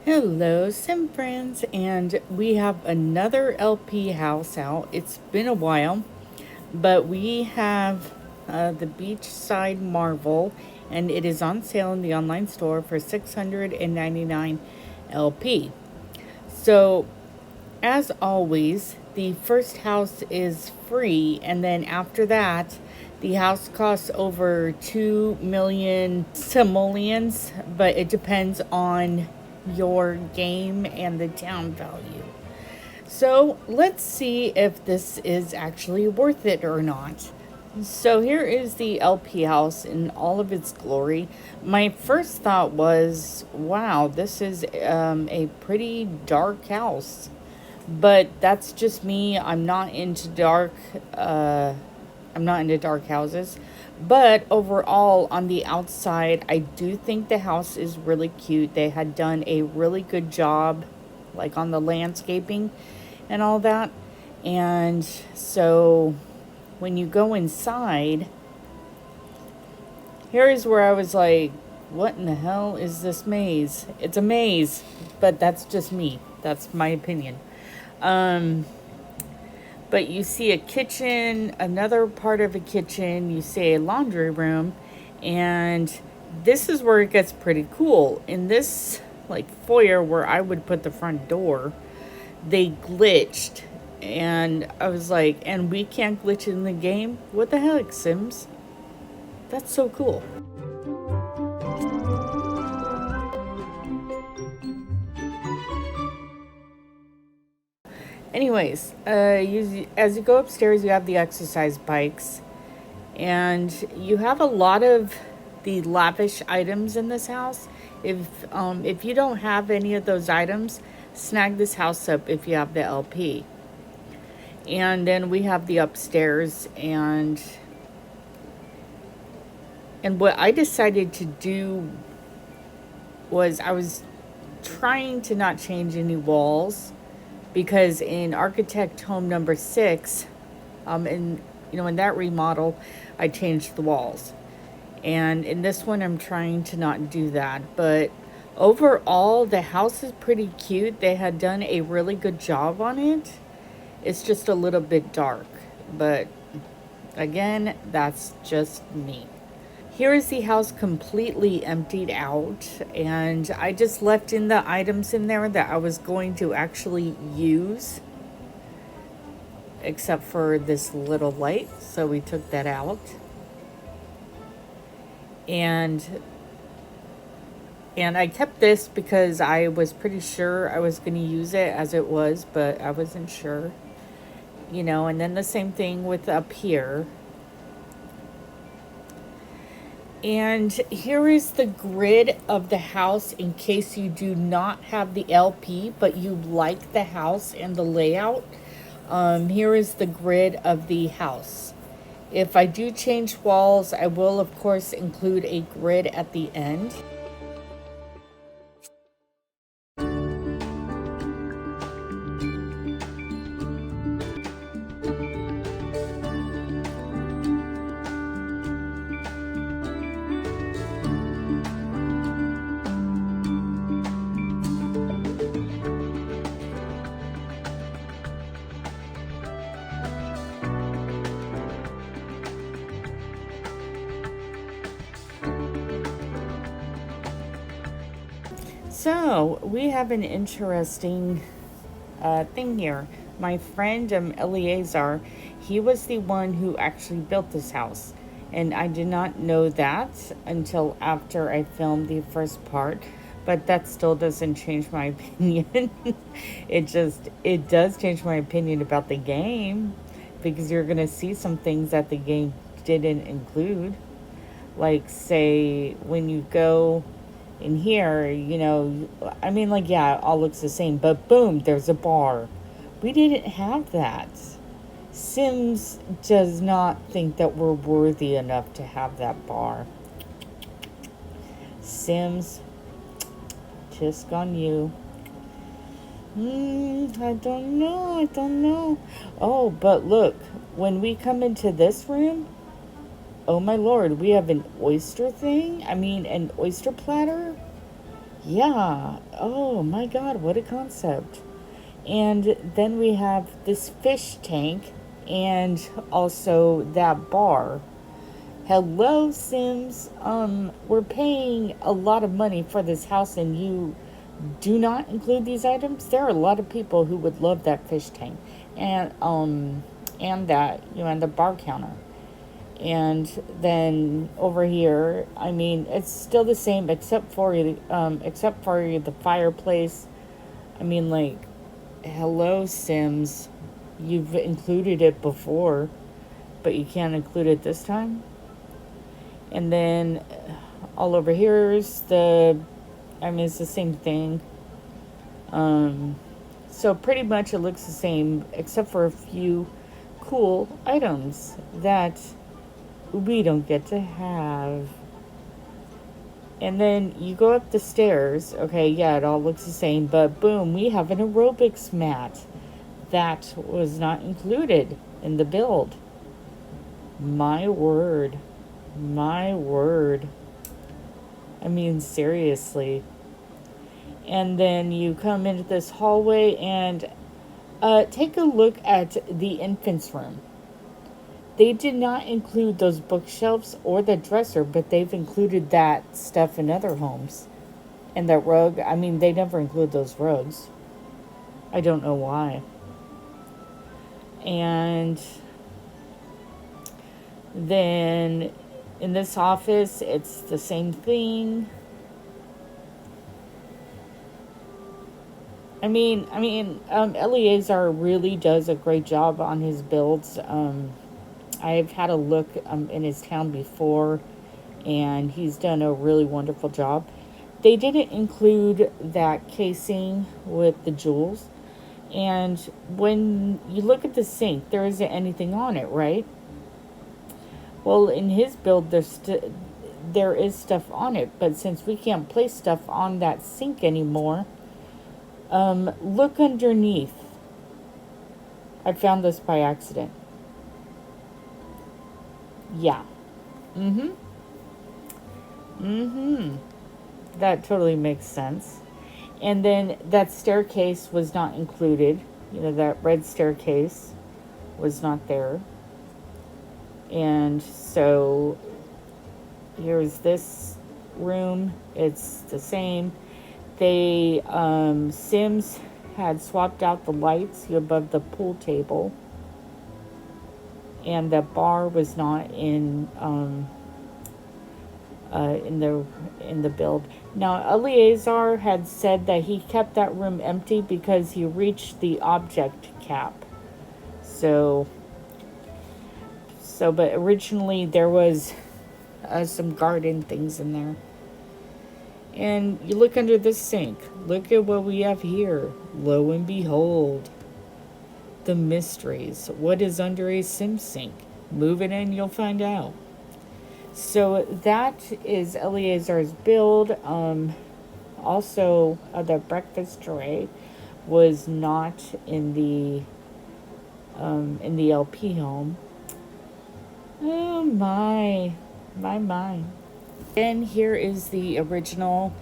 Hello, Sim friends, and we have another LP house out. It's been a while, but we have the Beachside Marvel, and it is on sale in the online store for 699 LP. So, as always, the first house is free, and then after that, the house costs over 2 million simoleons, but it depends on your game and the town value. So let's see if this is actually worth it or not. So here is the LP house in all of its glory. My first thought was, wow, this is a pretty dark house. But that's just me. I'm not into dark houses. But overall, on the outside, I do think the house is really cute. They had done a really good job, like on the landscaping and all that. And so when you go inside, here is where I was like, what in the hell is this maze? It's a maze, but that's just me. That's my opinion. Um, but you see a kitchen, another part of a kitchen, you see a laundry room, and this is where it gets pretty cool. In this like foyer where I would put the front door, they glitched, and I was like, and we can't glitch in the game? What the heck, Sims? That's so cool. Anyways, as you go upstairs, you have the exercise bikes, and you have a lot of the lavish items in this house. If you don't have any of those items, snag this house up if you have the LP. And then we have the upstairs, and what I decided to do was I was trying to not change any walls because in Architect Home number 6, in in that remodel, I changed the walls, and in this one, I'm trying to not do that. But overall, the house is pretty cute. They had done a really good job on it. It's just a little bit dark, but again, that's just me. Here is the house completely emptied out, and I just left in the items in there that I was going to actually use, except for this little light, so we took that out. And I kept this because I was pretty sure I was going to use it as it was, but I wasn't sure. And then the same thing with up here. And here is the grid of the house in case you do not have the LP, but you like the house and the layout. Here is the grid of the house. If I do change walls, I will, of course, include a grid at the end. So, we have an interesting thing here. My friend Eleazar, he was the one who actually built this house. And I did not know that until after I filmed the first part. But that still doesn't change my opinion. It does change my opinion about the game. Because you're going to see some things that the game didn't include. Like, say, when you go in here, I mean, like, yeah, it all looks the same, but boom, there's a bar. We didn't have that. Sims does not think that we're worthy enough to have that bar. Sims, tisk on you. I don't know. Oh, but look, when we come into this room, oh my lord, we have an oyster thing? I mean, an oyster platter? Yeah, oh my god, what a concept. And then we have this fish tank and also that bar. Hello, Sims. We're paying a lot of money for this house and you do not include these items. There are a lot of people who would love that fish tank and that, and the bar counter. And then over here, I mean, it's still the same except for the fireplace. I mean, like, hello, Sims. You've included it before, but you can't include it this time. And then all over here is I mean, it's the same thing. So pretty much it looks the same, except for a few cool items that we don't get to have. And then you go up the stairs. Okay, yeah, it all looks the same, but boom, we have an aerobics mat. That was not included in the build. My word. My word. I mean, seriously. And then you come into this hallway and take a look at the infant's room. They did not include those bookshelves or the dresser, but they've included that stuff in other homes. And that rug, I mean, they never include those rugs. I don't know why. And then in this office, it's the same thing. I mean, Eleazar really does a great job on his builds. I've had a look in his town before, and he's done a really wonderful job. They didn't include that casing with the jewels, and when you look at the sink, there isn't anything on it, right? Well, in his build, there is stuff on it, but since we can't place stuff on that sink anymore, look underneath. I found this by accident. Yeah. Mm-hmm. Mm-hmm. That totally makes sense. And then that staircase was not included. That red staircase was not there. And so here's this room. It's the same. They, Sims had swapped out the lights above the pool table. And the bar was not in the build. Now, Eleazar had said that he kept that room empty because he reached the object cap. But originally there was some garden things in there. And you look under the sink. Look at what we have here. Lo and behold, the mysteries. What is under a Sim sink? Move it in, you'll find out. So that is Eleazar's build. Also, the breakfast tray was not in the LP home. Oh my. And here is the original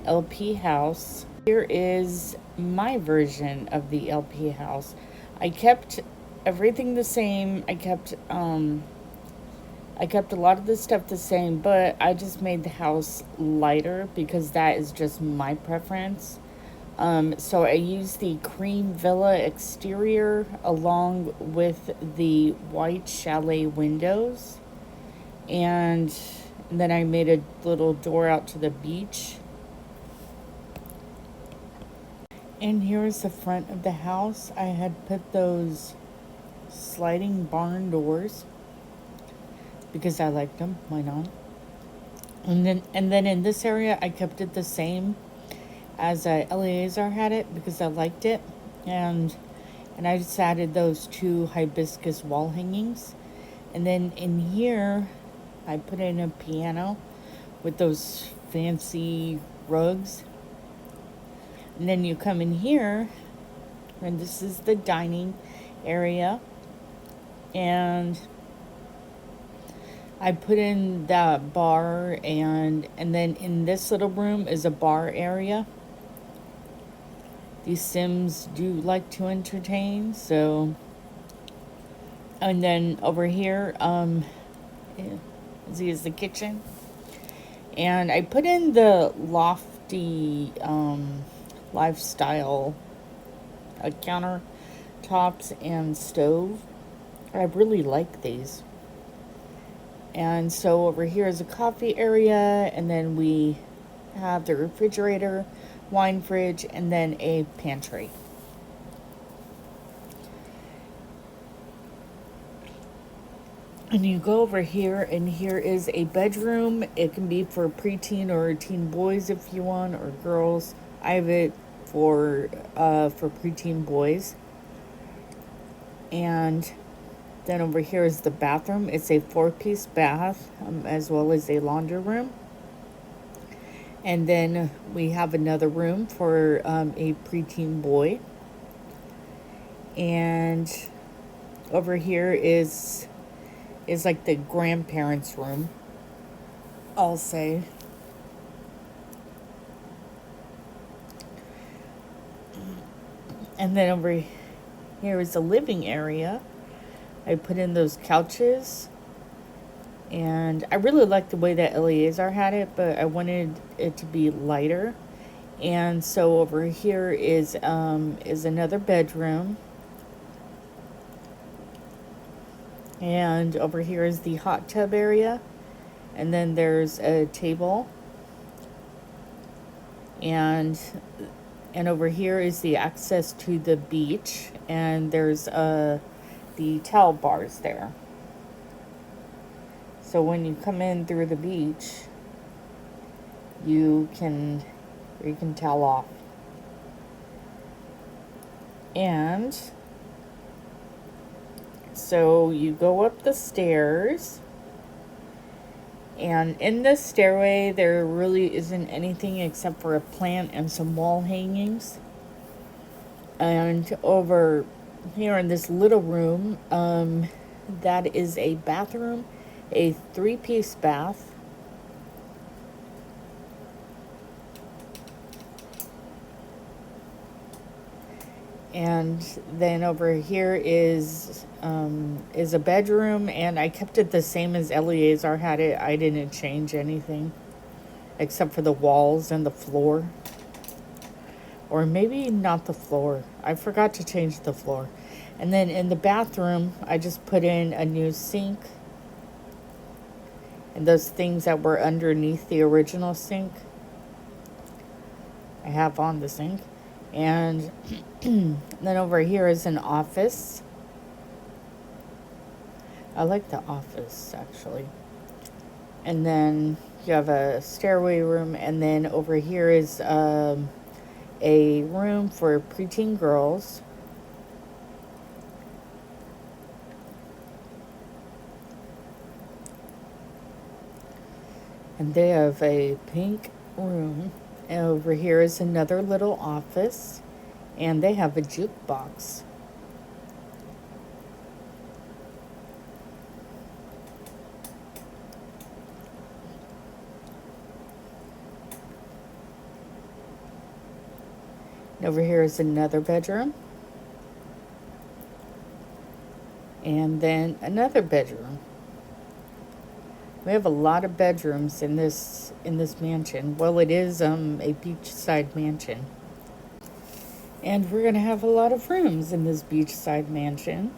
LP house. Here is my version of the LP house. I kept everything the same. I kept a lot of the stuff the same, but I just made the house lighter because that is just my preference. So I used the cream villa exterior along with the white chalet windows. And then I made a little door out to the beach. And here's the front of the house. I had put those sliding barn doors because I liked them. Why not? And then in this area, I kept it the same as Eleazar had it because I liked it, and I just added those two hibiscus wall hangings. And then in here, I put in a piano with those fancy rugs. And then you come in here, and this is the dining area. And I put in that bar, and then in this little room is a bar area. these Sims do like to entertain. So, and then over here, is the kitchen, and I put in the lofty lifestyle countertops and stove. I really like these. And so over here is a coffee area, and then we have the refrigerator, wine fridge, and then a pantry. And you go over here, and here is a bedroom. It can be for preteen or teen boys if you want, or girls. I have it for preteen boys. And then over here is the bathroom. It's a 4-piece bath, as well as a laundry room. And then we have another room for a preteen boy. And over here is like the grandparents' room, I'll say. And then over here is the living area. I put in those couches. And I really like the way that Eleazar had it, but I wanted it to be lighter. And so over here is another bedroom. And over here is the hot tub area. And then there's a table. And over here is the access to the beach. And there's the towel bars there. So when you come in through the beach, you can towel off. And so you go up the stairs, and in the stairway there really isn't anything except for a plant and some wall hangings. And over here in this little room, that is a bathroom, a 3-piece bath. And then over here is a bedroom, and I kept it the same as Eleazar had it. I didn't change anything except for the walls and the floor. Or maybe not the floor. I forgot to change the floor. And then in the bathroom, I just put in a new sink. And those things that were underneath the original sink, I have on the sink. And then over here is an office. I like the office, actually. And then you have a stairway room. And then over here is a room for preteen girls. And they have a pink room. And over here is another little office. And they have a jukebox. And over here is another bedroom. And then another bedroom. We have a lot of bedrooms in this mansion. Well, it is a beachside mansion. And we're going to have a lot of rooms in this beachside mansion.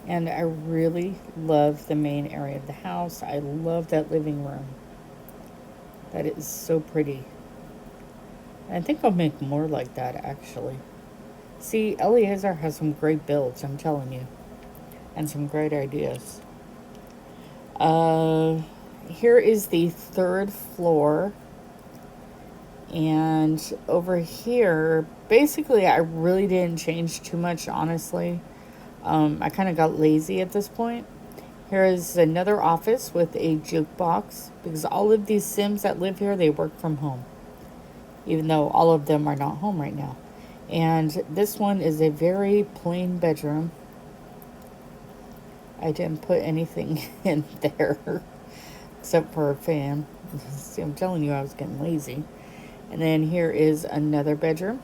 And I really love the main area of the house. I love that living room. That is so pretty. I think I'll make more like that, actually. See, Eleazar has some great builds, I'm telling you. And some great ideas. Here is the 3rd floor. And over here, basically, I really didn't change too much, honestly. I kind of got lazy at this point. Here is another office with a jukebox, because all of these Sims that live here, they work from home, even though all of them are not home right now. And this one is a very plain bedroom. I didn't put anything in there except for a fan. See, I'm telling you, I was getting lazy. And then here is another bedroom.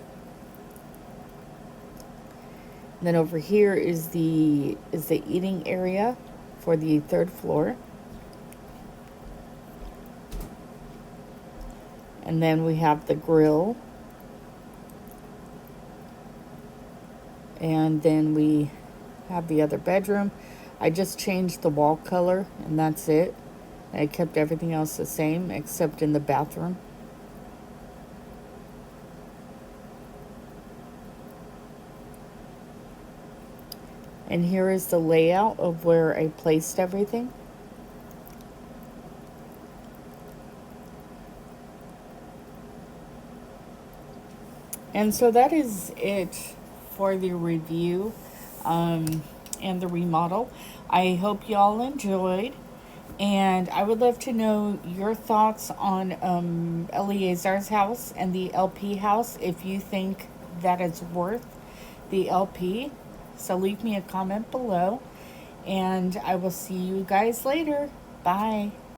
Then over here is the eating area for the third floor. And then we have the grill. And then we have the other bedroom. I just changed the wall color and that's it. I kept everything else the same except in the bathroom. And here is the layout of where I placed everything. And so that is it for the review and the remodel. I hope y'all enjoyed. And I would love to know your thoughts on Eleazar's house and the LP house, if you think that it's worth the LP. So leave me a comment below. And I will see you guys later. Bye.